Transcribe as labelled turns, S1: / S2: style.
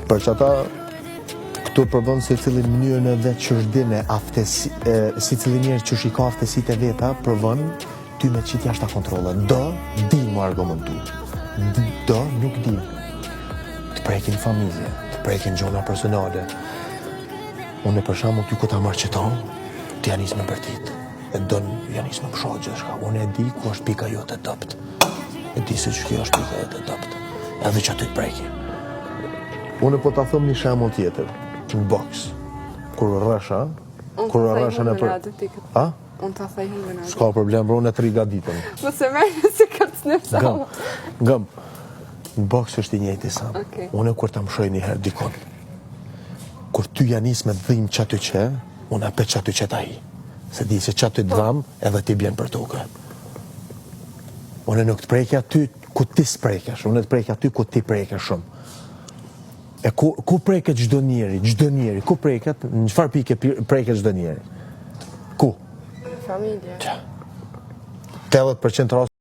S1: Për që ata këtu përbën se cilin mënyrën e vetë qëshdine, si cilin njerë që shika aftësit e veta, përbën ty me qitë jashta kontrole. Do, di më argumentu. Do, nuk di. Të prekin familje, të prekin gjona personale. Unë për shembull ty ku ta marrë qëton, të janis me bërtit. E dënë janis me pësha gjithë. Unë e di ku është pika jote dopt. E di se që kjo është pika jote dopt. Edhe që aty të preki. Unë po ta thëm një shembull tjetër. Në boks. Kur rrasha në për... A?
S2: Unë ta thej hëngën atë.
S1: S'ka problem, bro, në 3 gaditën.
S2: Po se merë si këtë snëpsa.
S1: Gëm. Në boks është i njëjti sa. Unë kur ta mshoj një herë dikon. Kur ty janis me dhim që aty që, unë apet që aty që ta hi. Se di se që aty dham edhe ti bjen për toke. Unë nuk të prejkja ty ku ti s'prejkesh, unë të prejkja ty ku ti prejkesh shumë. E ku prejket gjdo njeri, ku prejket, në qëfar pike prejket gjdo njeri? Ku?
S2: Familje.
S1: 80%